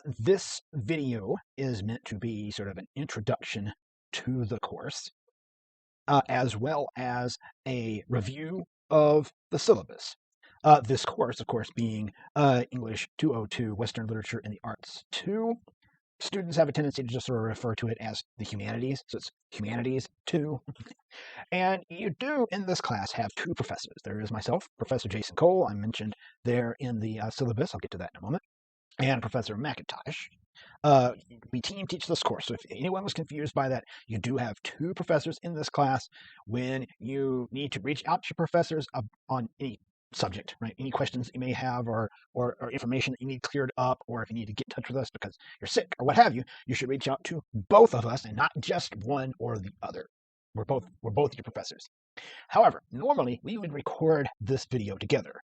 This video is meant to be sort of an introduction to the course, as well as a review of the syllabus. This course, of course, being English 202, Western Literature and the Arts 2. Students have a tendency to just sort of refer to it as the humanities, so it's humanities 2. And you do, in this class, have two professors. There is myself, Professor Jason Cole. I mentioned there in the syllabus. I'll get to that in a moment. And Professor McIntosh. We team teach this course, so if anyone was confused by that, you do have two professors in this class. When you need to reach out to your professors on any subject, right? Any questions that you may have, or information that you need cleared up, or if you need to get in touch with us because you're sick or what have you, you should reach out to both of us and not just one or the other. We're both your professors. However, normally we would record this video together,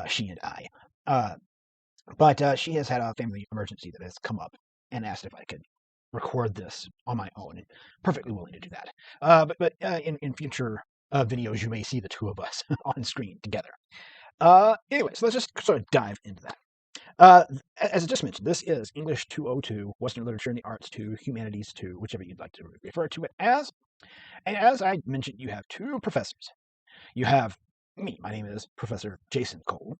she and I. But she has had a family emergency that has come up and asked if I could record this on my own, and perfectly willing to do that. But in future videos, you may see the two of us on screen together. Anyway, so let's just sort of dive into that. As I just mentioned, this is English 202, Western Literature and the Arts 2, Humanities 2, whichever you'd like to refer to it as. And as I mentioned, you have two professors. You have me. My name is Professor Jason Cole.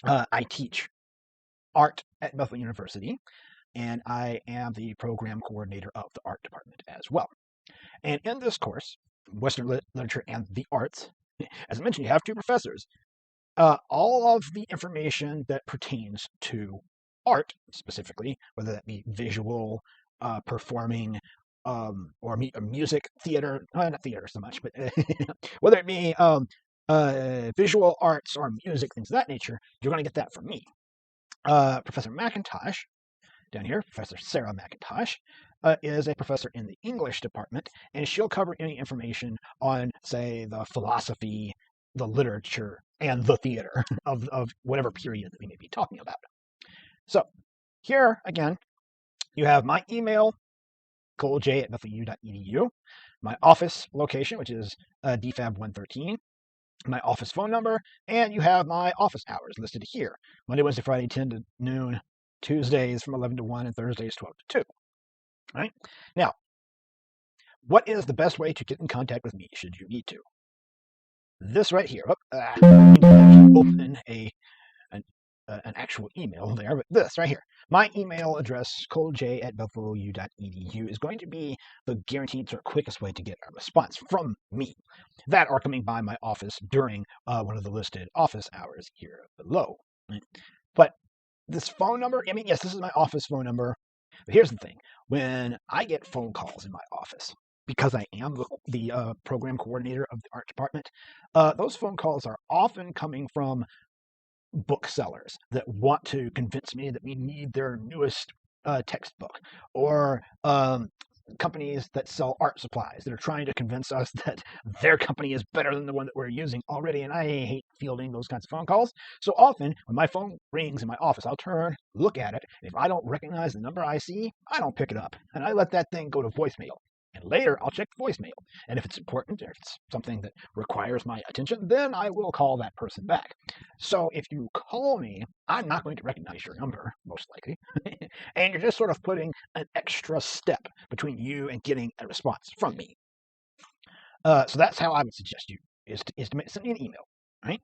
I teach art at Bethel University, and I am the program coordinator of the art department as well. And in this course, Western Literature and the Arts, as I mentioned, you have two professors. All of the information that pertains to art, specifically, whether that be visual, performing, or music, theater, not theater so much, but whether it be visual arts or music, things of that nature, you're going to get that from me. Professor McIntosh, down here, Professor Sarah McIntosh, is a professor in the English department, and she'll cover any information on, say, the philosophy, the literature, and the theater of whatever period that we may be talking about. So here, again, you have my email, colej@bethelu.edu, my office location, which is DFAB 113, my office phone number, and you have my office hours listed here. Monday, Wednesday, Friday, 10 to noon, Tuesdays from 11 to 1, and Thursdays 12 to 2. All right? Now, what is the best way to get in contact with me should you need to? This right here. Open an actual email there, but this right here. My email address, colej@bethelu.edu, is going to be the guaranteed or quickest way to get a response from me. That are coming by my office during one of the listed office hours here below. Right? But this phone number, I mean, yes, this is my office phone number. But here's the thing. When I get phone calls in my office, because I am the program coordinator of the art department, those phone calls are often coming from booksellers that want to convince me that we need their newest textbook, or companies that sell art supplies that are trying to convince us that their company is better than the one that we're using already, and I hate fielding those kinds of phone calls. So often, when my phone rings in my office, I'll turn, look at it, and if I don't recognize the number I see, I don't pick it up, and I let that thing go to voicemail. And later, I'll check voicemail. And if it's important, or if it's something that requires my attention, then I will call that person back. So if you call me, I'm not going to recognize your number, most likely. And you're just sort of putting an extra step between you and getting a response from me. So that's how I would suggest you, is to send me an email. Right?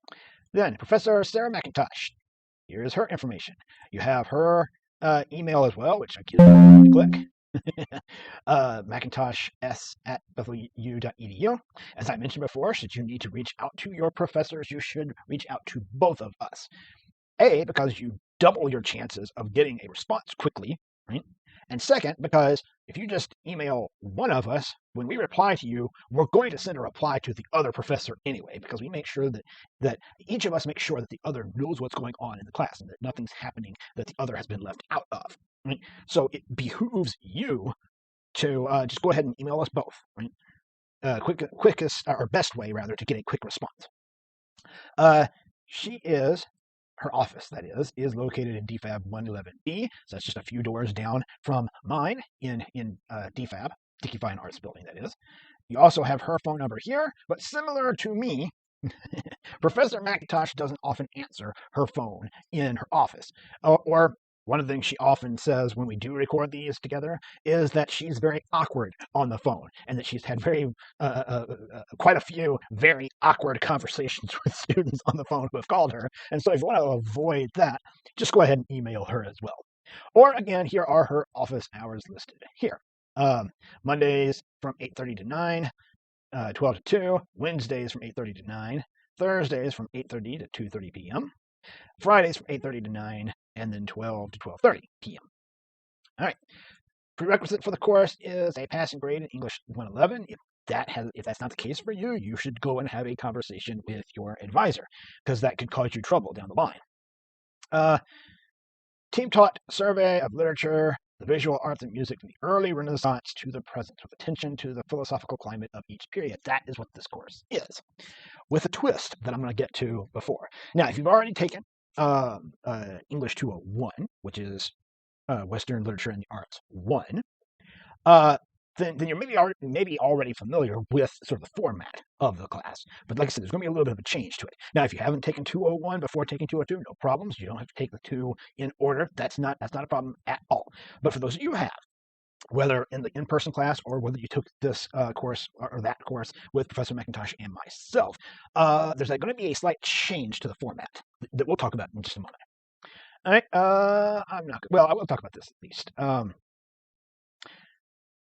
Then, Professor Sarah McIntosh. Here's her information. You have her email as well, which I can click. McIntosh@bethelu.edu. As I mentioned before, should you need to reach out to your professors, you should reach out to both of us. A, because you double your chances of getting a response quickly, right? And second, because if you just email one of us, when we reply to you, we're going to send a reply to the other professor anyway, because we make sure that each of us makes sure that the other knows what's going on in the class and that nothing's happening that the other has been left out of. Right? So it behooves you to just go ahead and email us both. Right? Quickest or best way, rather, to get a quick response. Her office, that is located in DFAB 111B, so that's just a few doors down from mine in DFAB, Dickey Fine Arts Building, that is. You also have her phone number here, but similar to me, Professor McIntosh doesn't often answer her phone in her office, or One of the things she often says when we do record these together is that she's very awkward on the phone, and that she's had quite a few very awkward conversations with students on the phone who have called her. And so if you want to avoid that, just go ahead and email her as well. Or again, here are her office hours listed here. Mondays from 8:30 to 9, 12 to 2, Wednesdays from 8:30 to 9, Thursdays from 8:30 to 2:30 p.m., Fridays from 8:30 to 9, and then 12 to 12:30 p.m. All right. Prerequisite for the course is a passing grade in English 111. If that's not the case for you, you should go and have a conversation with your advisor, because that could cause you trouble down the line. Team taught survey of literature, the visual arts and music from the early Renaissance to the present, with attention to the philosophical climate of each period. That is what this course is, with a twist that I'm going to get to before. Now, if you've already taken English 201, which is Western Literature and the Arts 1, then you're maybe already familiar with sort of the format of the class. But like I said, there's going to be a little bit of a change to it. Now, if you haven't taken 201 before taking 202, no problems. You don't have to take the two in order. That's not a problem at all. But for those of you who have, whether in the in-person class or whether you took this course or that course with Professor McIntosh and myself, there's going to be a slight change to the format that we'll talk about in just a moment. All right. I will talk about this at least.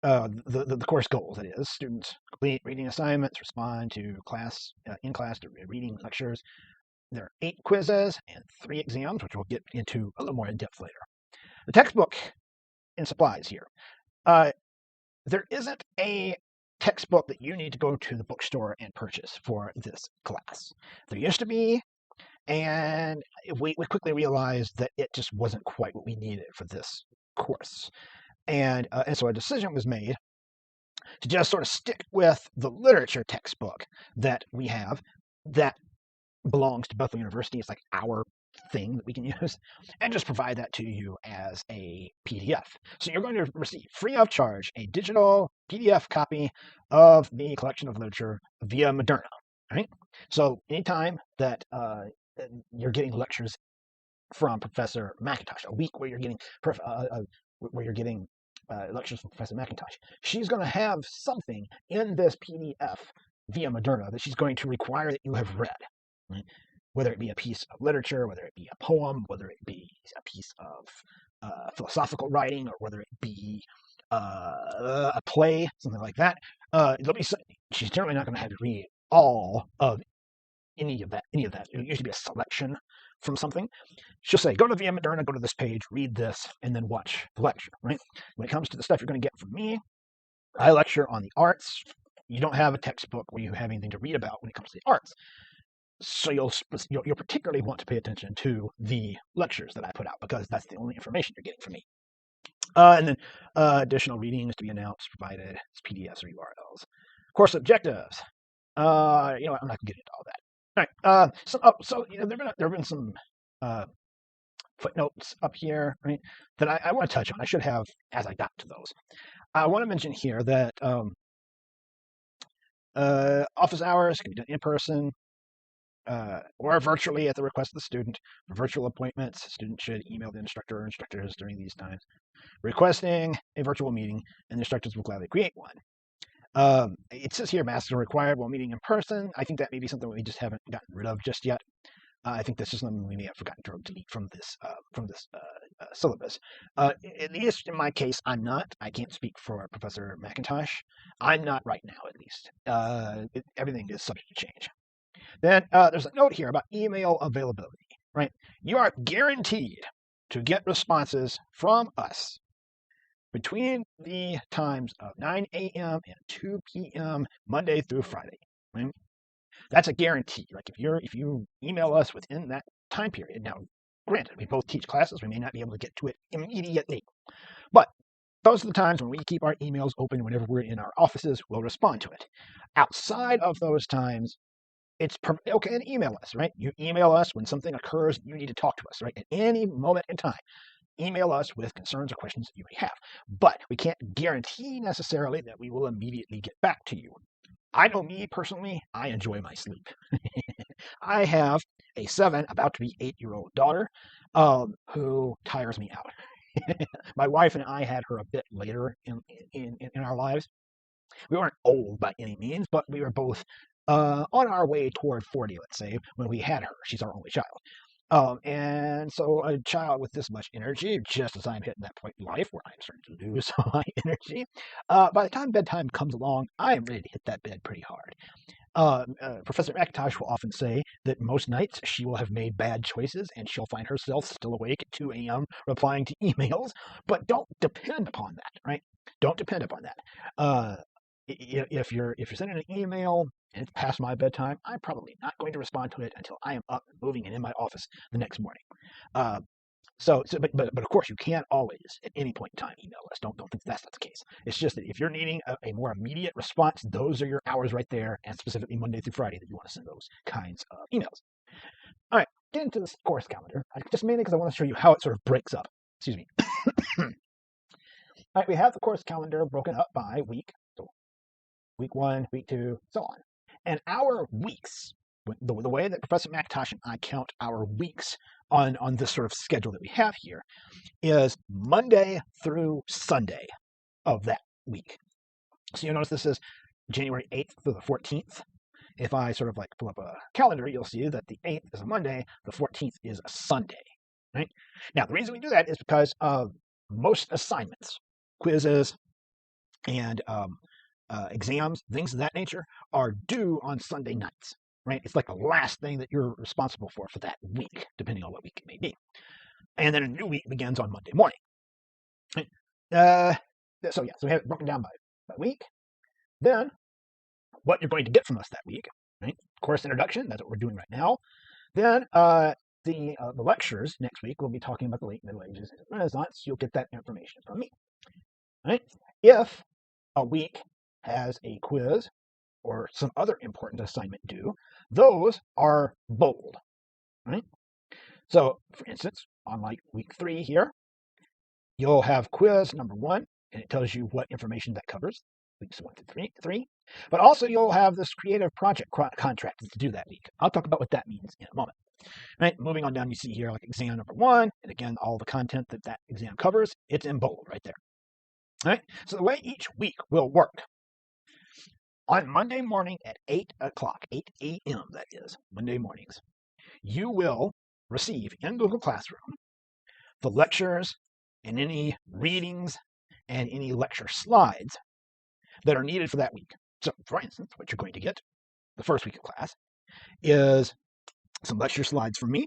The course goals, that is, students complete reading assignments, respond to in-class to reading lectures. There are 8 quizzes and 3 exams, which we'll get into a little more in depth later. The textbook and supplies here. There isn't a textbook that you need to go to the bookstore and purchase for this class. There used to be, and we quickly realized that it just wasn't quite what we needed for this course. And so a decision was made to just sort of stick with the literature textbook that we have that belongs to Bethel University. It's like our thing that we can use, and just provide that to you as a PDF. So you're going to receive free of charge a digital PDF copy of the collection of literature via Moderna. Right? So anytime that you're getting lectures from Professor McIntosh, a week where you're getting lectures from Professor McIntosh, she's going to have something in this PDF via Moderna that she's going to require that you have read. Right? Whether it be a piece of literature, whether it be a poem, whether it be a piece of philosophical writing, or whether it be a play, something like that. She's generally not going to have you read all of any of that. It used to be a selection from something. She'll say, go to via Moderna, go to this page, read this, and then watch the lecture. Right? When it comes to the stuff you're going to get from me, I lecture on the arts. You don't have a textbook where you have anything to read about when it comes to the arts. So you'll particularly want to pay attention to the lectures that I put out, because that's the only information you're getting from me. And then additional readings to be announced, provided as PDFs or URLs. Course objectives. I'm not going to get into all that. All right. There have been some footnotes up here, right, that I want to touch on. I should have as I got to those. I want to mention here that office hours can be done in person, or virtually at the request of the student. For virtual appointments, students should email the instructor or instructors during these times, requesting a virtual meeting, and the instructors will gladly create one. It says here masks are required while meeting in person. I think that may be something we just haven't gotten rid of just yet. I think this is something we may have forgotten to delete from this syllabus. At least in my case, I'm not. I can't speak for Professor McIntosh. I'm not right now, at least. Everything is subject to change. Then there's a note here about email availability, right? You are guaranteed to get responses from us between the times of 9 a.m. and 2 p.m. Monday through Friday. Right? That's a guarantee. Like if you email us within that time period. Now, granted, we both teach classes. We may not be able to get to it immediately, but those are the times when we keep our emails open. Whenever we're in our offices, we'll respond to it. Outside of those times, it's okay to email us, right? You email us when something occurs, you need to talk to us, right? At any moment in time, email us with concerns or questions that you may have. But we can't guarantee necessarily that we will immediately get back to you. I know me personally, I enjoy my sleep. I have a 7, about to be 8-year-old daughter, who tires me out. My wife and I had her a bit later in our lives. We weren't old by any means, but we were both on our way toward 40, let's say, when we had her. She's our only child. And so a child with this much energy, just as I'm hitting that point in life where I'm starting to lose my energy, by the time bedtime comes along, I am ready to hit that bed pretty hard. Professor McIntosh will often say that most nights she will have made bad choices and she'll find herself still awake at 2 a.m. replying to emails, but don't depend upon that, right? Don't depend upon that. If you're sending an email and it's past my bedtime, I'm probably not going to respond to it until I am up and moving and in my office the next morning. But of course, you can always, at any point in time, email us. Don't think that's not the case. It's just that if you're needing a more immediate response, those are your hours right there, and specifically Monday through Friday that you want to send those kinds of emails. All right, get into this course calendar, just mainly because I want to show you how it sort of breaks up. Excuse me. All right, we have the course calendar broken up by week. So week 1, week 2, so on. And our weeks, the way that Professor McIntosh and I count our weeks on this sort of schedule that we have here, is Monday through Sunday of that week. So you'll notice this is January 8th through the 14th. If I sort of like pull up a calendar, you'll see that the 8th is a Monday, the 14th is a Sunday, right? Now, the reason we do that is because most assignments, quizzes, and exams, things of that nature, are due on Sunday nights, right? It's like the last thing that you're responsible for that week, depending on what week it may be. And then a new week begins on Monday morning. Right? So we have it broken down by week. Then, what you're going to get from us that week, right? Course introduction, that's what we're doing right now. Then, the lectures next week, we'll be talking about the late Middle Ages and Renaissance. You'll get that information from me, right? If a week has a quiz or some other important assignment due, those are bold, right? So, for instance, on like week 3 here, you'll have quiz number 1, and it tells you what information that covers, weeks 1 to 3. But also you'll have this creative project contract to do that week. I'll talk about what that means in a moment. Right, moving on down, you see here like exam number 1, and again, all the content that exam covers, it's in bold right there. All right, so the way each week will work, on Monday morning at 8 o'clock, 8 a.m. that is, Monday mornings, you will receive in Google Classroom the lectures and any readings and any lecture slides that are needed for that week. So, for instance, what you're going to get the first week of class is some lecture slides from me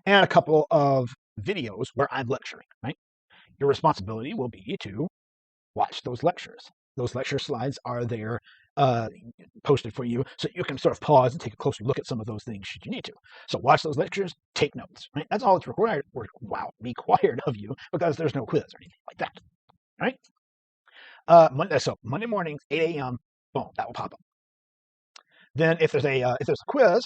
and a couple of videos where I'm lecturing, right? Your responsibility will be to watch those lectures. Those lecture slides are there posted for you, so you can sort of pause and take a closer look at some of those things should you need to. So watch those lectures, take notes, right? That's all it's required of you, because there's no quiz or anything like that, right? So Monday mornings, 8 a.m., boom, that will pop up. Then if there's a quiz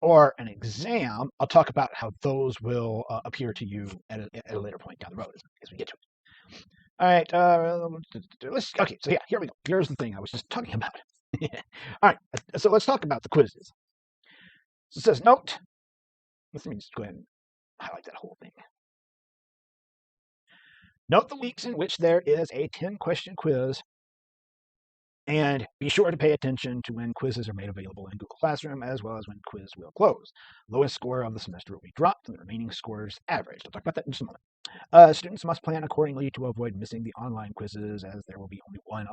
or an exam, I'll talk about how those will appear to you at a later point down the road as we get to it. All right, okay, so yeah, here we go. Here's the thing I was just talking about. All right, so let's talk about the quizzes. So it says note. Let me just go ahead and highlight that whole thing. Note the weeks in which there is a 10-question quiz, and be sure to pay attention to when quizzes are made available in Google Classroom, as well as when quiz will close. Lowest score of the semester will be dropped, and the remaining scores averaged. I'll talk about that in just a moment. Students must plan accordingly to avoid missing the online quizzes, as there will be only one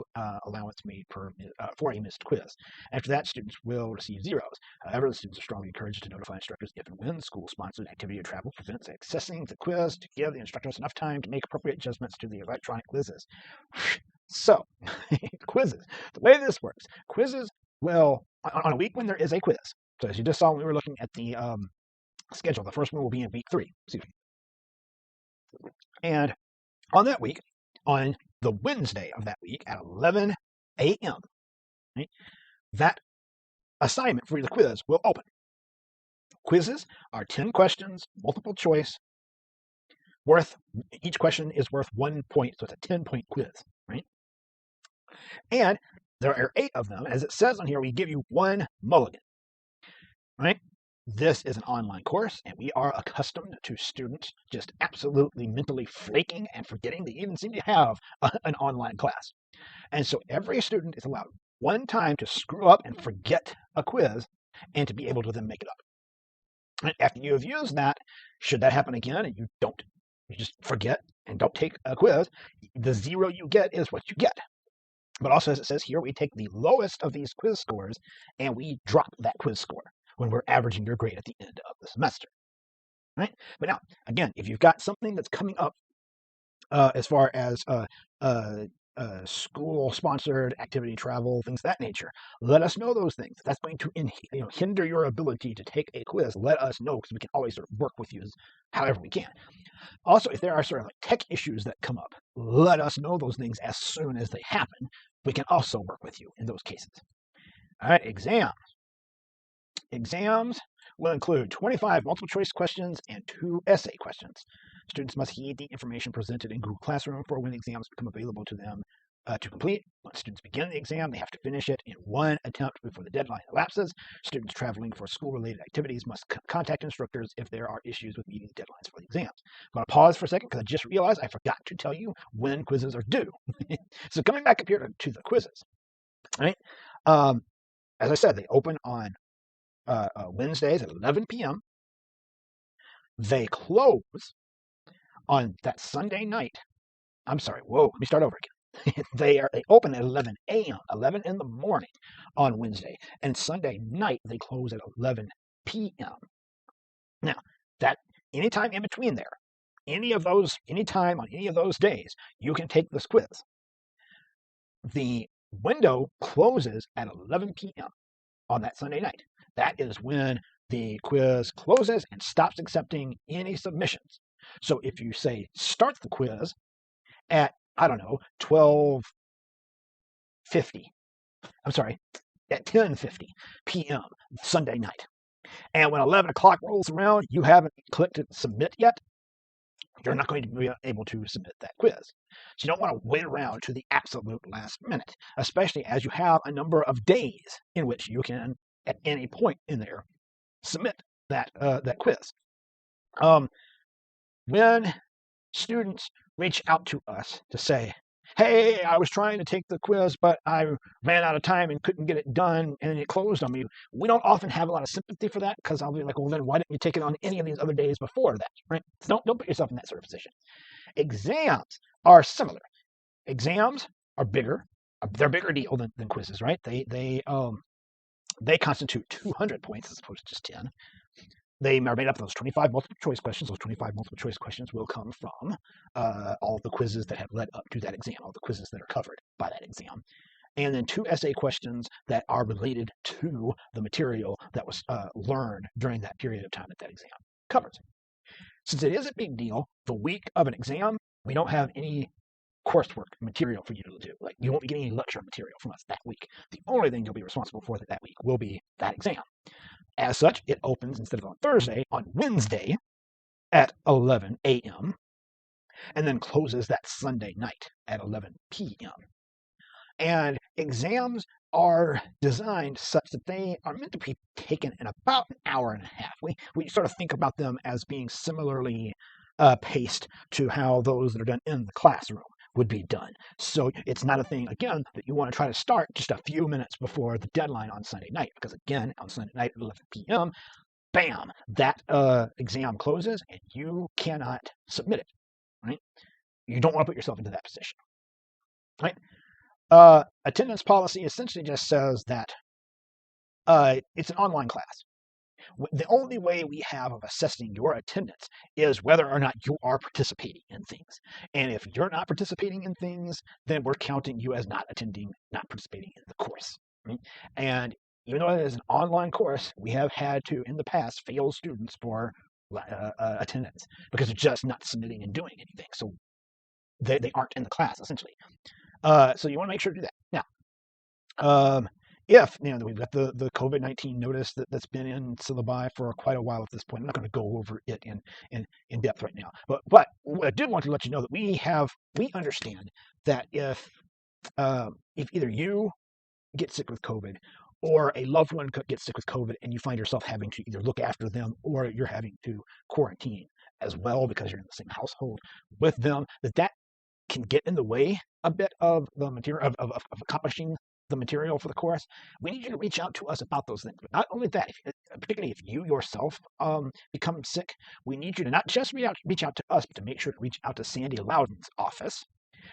allowance made for a missed quiz. After that, students will receive zeros. However, the students are strongly encouraged to notify instructors if and when school-sponsored activity or travel prevents accessing the quiz, to give the instructors enough time to make appropriate adjustments to the electronic quizzes. So, quizzes. The way this works, quizzes will, on a week when there is a quiz, so as you just saw when we were looking at the schedule, the first one will be in week 3. Excuse me. And on that week, on the Wednesday of that week at 11 a.m., right, that assignment for the quiz will open. Quizzes are 10 questions, multiple choice, each question is worth 1 point, so it's a 10-point quiz, right? And there are 8 of them. As it says on here, we give you 1 mulligan, right? This is an online course, and we are accustomed to students just absolutely mentally flaking and forgetting they even seem to have an online class. And so every student is allowed one time to screw up and forget a quiz and to be able to then make it up. And after you have used that, should that happen again and you just forget and don't take a quiz, the zero you get is what you get. But also, as it says here, we take the lowest of these quiz scores and we drop that quiz score when we're averaging your grade at the end of the semester. Right? But now, again, if you've got something that's coming up as far as school-sponsored activity, travel, things of that nature, let us know those things. That's going to hinder your ability to take a quiz. Let us know because we can always sort of work with you however we can. Also, if there are sort of like tech issues that come up, let us know those things as soon as they happen. We can also work with you in those cases. All right, exams. Exams will include 25 multiple choice questions and 2 essay questions. Students must heed the information presented in Google Classroom for when exams become available to them to complete. Once students begin the exam, they have to finish it in one attempt before the deadline elapses. Students traveling for school-related activities must contact instructors if there are issues with meeting the deadlines for the exams. I'm going to pause for a second because I just realized I forgot to tell you when quizzes are due. So coming back up here to the quizzes, right? As I said, they open on Wednesdays at 11 p.m. They close on that Sunday night. I'm sorry. Whoa, let me start over again. They open at 11 a.m., 11 in the morning on Wednesday, and Sunday night they close at 11 p.m. Now, that anytime in between there, anytime on any of those days, you can take this quiz. The window closes at 11 p.m. on that Sunday night. That is when the quiz closes and stops accepting any submissions. So if you say start the quiz at, I don't know, 10:50 p.m. Sunday night, and when 11 o'clock rolls around, you haven't clicked submit yet, you're not going to be able to submit that quiz. So you don't want to wait around to the absolute last minute, especially as you have a number of days in which you can, at any point in there, submit that quiz. When students reach out to us to say, hey, I was trying to take the quiz, but I ran out of time and couldn't get it done, and it closed on me, we don't often have a lot of sympathy for that because I'll be like, well, then why didn't you take it on any of these other days before that, right? So don't put yourself in that sort of position. Exams are similar. Exams are bigger. They're a bigger deal than quizzes, right? They constitute 200 points as opposed to just 10. They are made up of those 25 multiple choice questions. Those 25 multiple choice questions will come from all the quizzes that have led up to that exam, all the quizzes that are covered by that exam. And then 2 essay questions that are related to the material that was learned during that period of time that exam covers. Since it is a big deal, the week of an exam, we don't have any coursework material for you to do. Like, you won't be getting any lecture material from us that week. The only thing you'll be responsible for that week will be that exam. As such, it opens instead of on Thursday, on Wednesday at 11 a.m., and then closes that Sunday night at 11 p.m. And exams are designed such that they are meant to be taken in about an hour and a half. We sort of think about them as being similarly paced to how those that are done in the classroom would be done. So it's not a thing, again, that you want to try to start just a few minutes before the deadline on Sunday night, because again, on Sunday night at 11 p.m., bam, that exam closes and you cannot submit it, right? You don't want to put yourself into that position, right? Attendance policy essentially just says that it's an online class. The only way we have of assessing your attendance is whether or not you are participating in things. And if you're not participating in things, then we're counting you as not attending, not participating in the course. Right? And even though it is an online course, we have had to, in the past, fail students for attendance because they're just not submitting and doing anything. So they aren't in the class, essentially. So you want to make sure to do that. Now, if we've got the COVID-19 notice that's been in Syllabi for quite a while at this point, I'm not going to go over it in depth right now. But I did want to let you know that we understand that if either you get sick with COVID or a loved one gets sick with COVID and you find yourself having to either look after them or you're having to quarantine as well because you're in the same household with them, that can get in the way a bit of the material of accomplishing the material for the course. We need you to reach out to us about those things. But not only that, particularly if you yourself become sick, we need you to not just reach out to us, but to make sure to reach out to Sandy Loudon's office,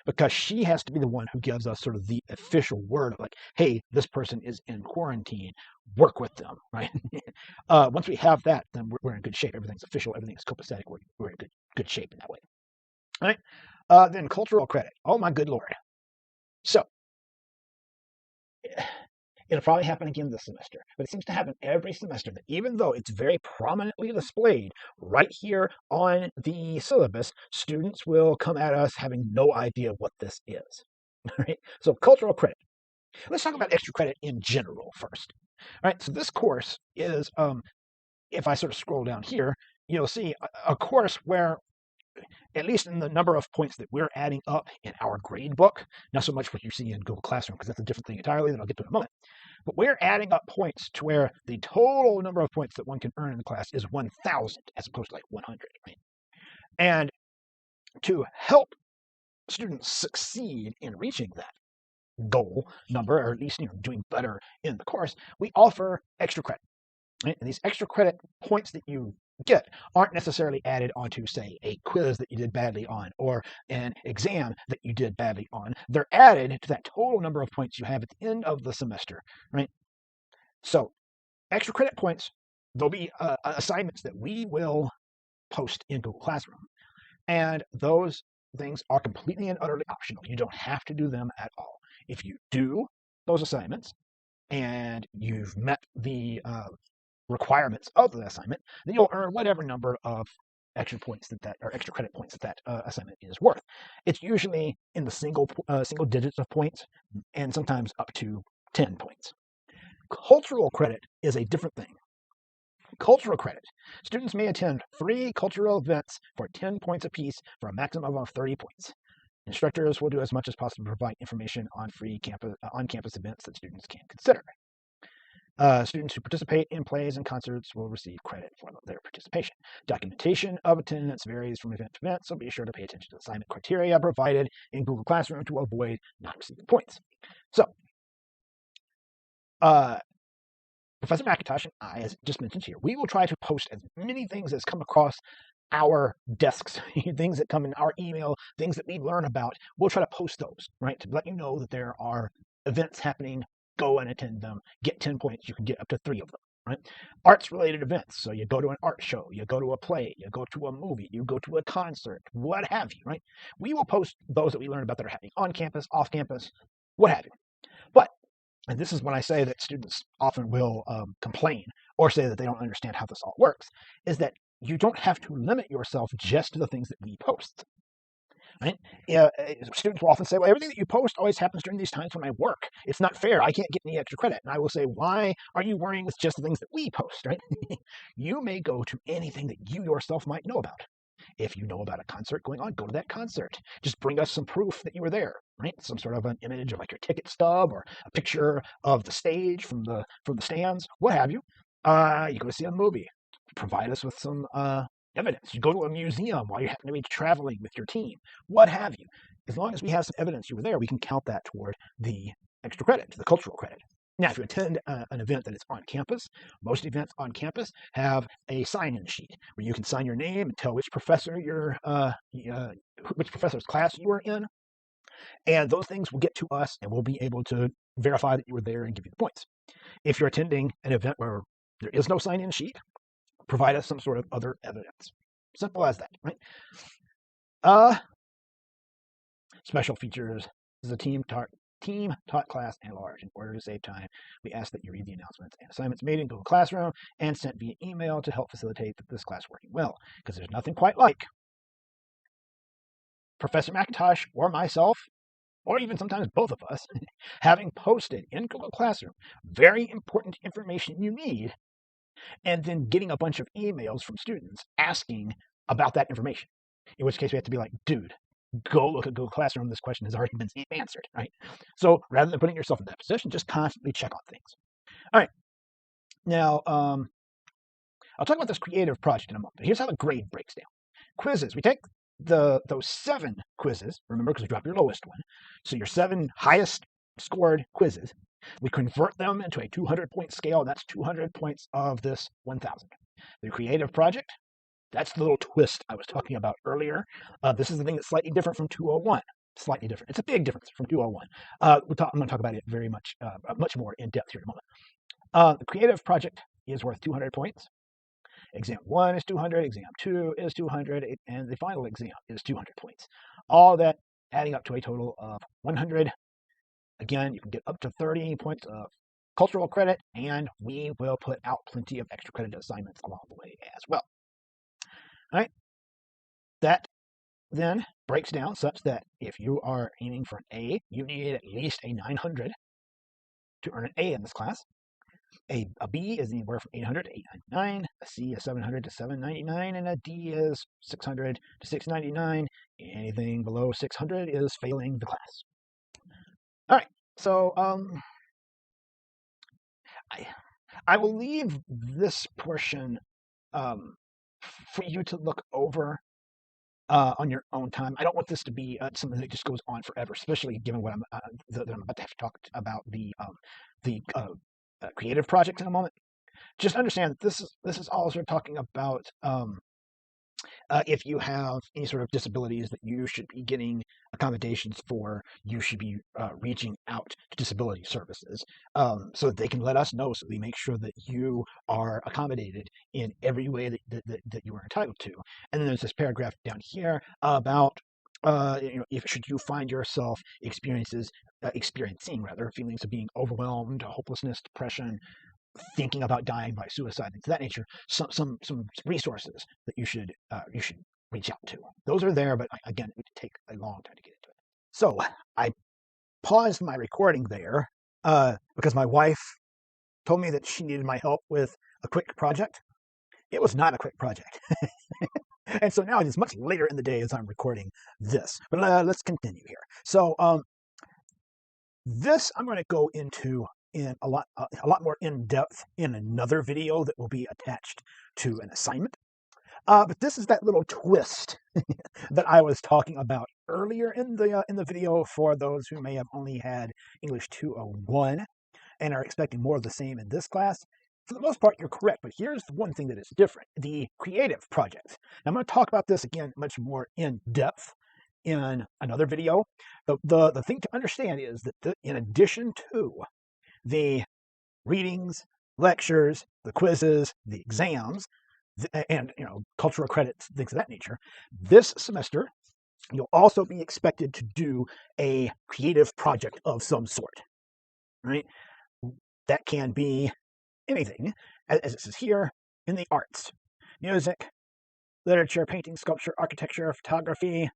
because she has to be the one who gives us sort of the official word of like, hey, this person is in quarantine, work with them, right? Once we have that, then we're in good shape. Everything's official, everything's copacetic, we're in good shape in that way. All right. Then cultural credit. Oh my good Lord. So it'll probably happen again this semester, but it seems to happen every semester that even though it's very prominently displayed right here on the syllabus, students will come at us having no idea what this is. All right. So cultural credit. Let's talk about extra credit in general first. All right. So this course is, if I sort of scroll down here, you'll see a course where, at least in the number of points that we're adding up in our grade book, not so much what you see in Google Classroom, because that's a different thing entirely that I'll get to in a moment, but we're adding up points to where the total number of points that one can earn in the class is 1,000 as opposed to like 100, right? And to help students succeed in reaching that goal number, or at least doing better in the course, we offer extra credit. Right? And these extra credit points that you get aren't necessarily added onto, say, a quiz that you did badly on or an exam that you did badly on. They're added to that total number of points you have at the end of the semester, right? So extra credit points, there'll be assignments that we will post in Google Classroom, and those things are completely and utterly optional. You don't have to do them at all. If you do those assignments and you've met the requirements of the assignment, then you'll earn whatever number of extra points that or extra credit points that assignment is worth. It's usually in the single digits of points, and sometimes up to 10 points. Cultural credit is a different thing. Cultural credit. Students may attend free cultural events for 10 points apiece for a maximum of 30 points. Instructors will do as much as possible to provide information on free on-campus events that students can consider. Students who participate in plays and concerts will receive credit for their participation. Documentation of attendance varies from event to event, so be sure to pay attention to the assignment criteria provided in Google Classroom to avoid not receiving points. So, Professor McIntosh and I, as just mentioned here, we will try to post as many things as come across our desks, things that come in our email, things that we learn about. We'll try to post those, right, to let you know that there are events happening. Go and attend them. Get 10 points. You can get up to 3 of them, right? Arts-related events. So you go to an art show, you go to a play, you go to a movie, you go to a concert, what have you, right? We will post those that we learn about that are happening on campus, off campus, what have you. But, and this is when I say that students often will complain or say that they don't understand how this all works, is that you don't have to limit yourself just to the things that we post. Right? Students will often say, well, everything that you post always happens during these times when I work. It's not fair. I can't get any extra credit. And I will say, why are you worrying with just the things that we post, right? You may go to anything that you yourself might know about. If you know about a concert going on, go to that concert. Just bring us some proof that you were there, right? Some sort of an image of like your ticket stub or a picture of the stage from the stands, what have you. You go to see a movie. Provide us with some evidence. You go to a museum while you happen to be traveling with your team, what have you. As long as we have some evidence you were there, we can count that toward the extra credit, the cultural credit. Now, if you attend an event that is on campus, most events on campus have a sign-in sheet where you can sign your name and tell which professor which professor's class you were in, and those things will get to us, and we'll be able to verify that you were there and give you the points. If you're attending an event where there is no sign-in sheet, provide us some sort of other evidence. Simple as that, right? Special features. This is a team taught class at large. In order to save time, we ask that you read the announcements and assignments made in Google Classroom and sent via email to help facilitate this class working well. Because there's nothing quite like Professor McIntosh or myself, or even sometimes both of us, having posted in Google Classroom very important information you need, and then getting a bunch of emails from students asking about that information. In which case we have to be like, dude, go look at Google Classroom. This question has already been answered, right? So rather than putting yourself in that position, just constantly check on things. All right. Now, I'll talk about this creative project in a moment. But here's how the grade breaks down. Quizzes. We take those 7 quizzes, remember, because we drop your lowest one. So your 7 highest scored quizzes, we convert them into a 200-point scale. That's 200 points of this 1,000. The creative project, that's the little twist I was talking about earlier. This is the thing that's slightly different from 201. Slightly different. It's a big difference from 201. I'm going to talk about it very much, much more in depth here in a moment. The creative project is worth 200 points. Exam 1 is 200, exam 2 is 200, and the final exam is 200 points. All that adding up to a total of 100. Again, you can get up to 30 points of cultural credit, and we will put out plenty of extra credit assignments along the way as well. All right. That then breaks down such that if you are aiming for an A, you need at least a 900 to earn an A in this class. A B is anywhere from 800 to 899, a C is 700 to 799, and a D is 600 to 699. Anything below 600 is failing the class. All right, so I will leave this portion for you to look over on your own time. I don't want this to be something that just goes on forever, especially given what that I'm about to have to talk about the creative project in a moment. Just understand that this is all sort of talking about if you have any sort of disabilities that you should be getting accommodations for, you should be reaching out to disability services so that they can let us know, so we make sure that you are accommodated in every way that you are entitled to. And then there's this paragraph down here about if should you find yourself experiencing feelings of being overwhelmed, hopelessness, depression, thinking about dying by suicide, things of that nature, some resources that you should reach out to. Those are there, but again, it would take a long time to get into it. So I paused my recording there because my wife told me that she needed my help with a quick project. It was not a quick project. And so now it is much later in the day as I'm recording this. But let's continue here. So this I'm going to go into in a lot more in depth in another video that will be attached to an assignment. But this is that little twist that I was talking about earlier in the video for those who may have only had English 201 and are expecting more of the same in this class. For the most part, you're correct, but here's the one thing that is different: the creative project. Now, I'm going to talk about this again much more in depth in another video. The thing to understand is that in addition to the readings, lectures, the quizzes, the exams, and cultural credits, things of that nature, this semester you'll also be expected to do a creative project of some sort. Right? That can be anything, as it says here, in the arts: music, literature, painting, sculpture, architecture, photography,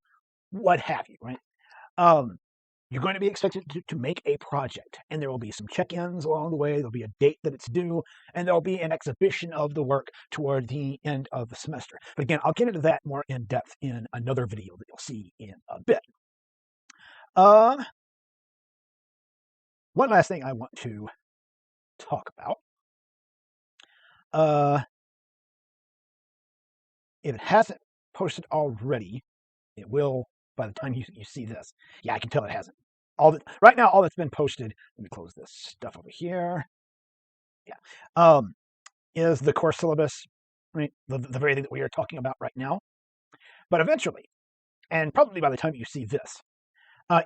what have you, right? You're going to be expected to make a project, and there will be some check-ins along the way. There'll be a date that it's due, and there'll be an exhibition of the work toward the end of the semester. But again, I'll get into that more in depth in another video that you'll see in a bit. One last thing I want to talk about. If it hasn't posted already, it will by the time you see this. Yeah, I can tell it hasn't. Right now, all that's been posted, let me close this stuff over here. Yeah. Is the course syllabus, right? The very thing that we are talking about right now. But eventually, and probably by the time you see this,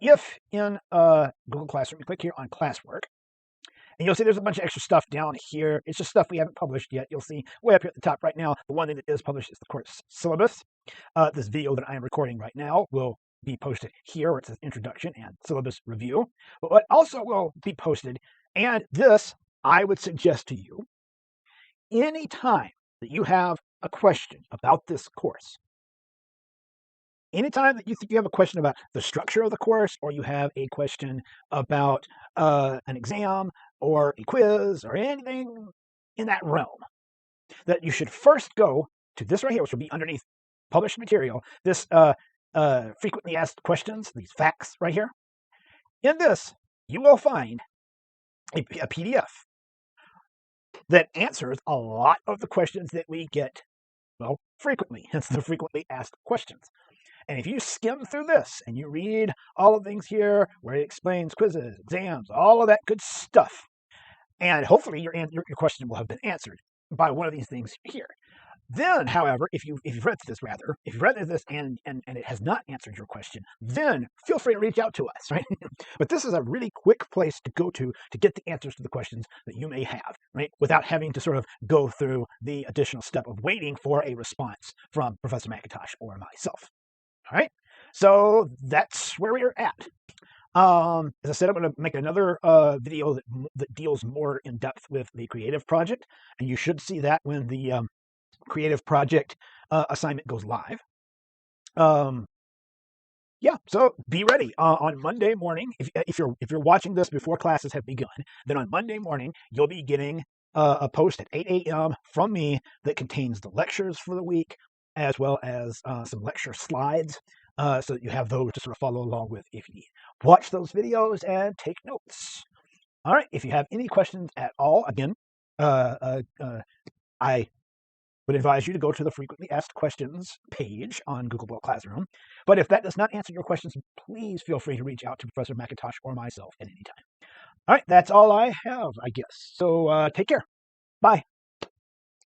if in Google Classroom, you click here on classwork, and you'll see there's a bunch of extra stuff down here. It's just stuff we haven't published yet. You'll see way up here at the top right now, the one thing that is published is the course syllabus. This video that I am recording right now will be posted here where it says introduction and syllabus review. But what also will be posted, and this I would suggest to you, anytime that you have a question about this course, anytime that you think you have a question about the structure of the course, or you have a question about an exam or a quiz or anything in that realm, that you should first go to this right here, which will be underneath published material, this frequently asked questions, these facts right here. In this, you will find a PDF that answers a lot of the questions that we get, well, frequently, hence the frequently asked questions. And if you skim through this and you read all of the things here where it explains quizzes, exams, all of that good stuff, and hopefully your question will have been answered by one of these things here. Then, however, if you've read this and it has not answered your question, then feel free to reach out to us, right? But this is a really quick place to go to get the answers to the questions that you may have, right? Without having to sort of go through the additional step of waiting for a response from Professor McIntosh or myself. All right, so that's where we are at. As I said, I'm going to make another video that deals more in depth with the creative project, and you should see that when the creative project assignment goes live. Yeah, so be ready on Monday morning. If you're watching this before classes have begun, then on Monday morning you'll be getting a post at 8 a.m. from me that contains the lectures for the week, as well as some lecture slides, so that you have those to sort of follow along with if you need. Watch those videos and take notes. All right, if you have any questions at all, again, I would advise you to go to the frequently asked questions page on Google Book Classroom. But if that does not answer your questions, please feel free to reach out to Professor McIntosh or myself at any time. All right, that's all I have, I guess. So take care. Bye.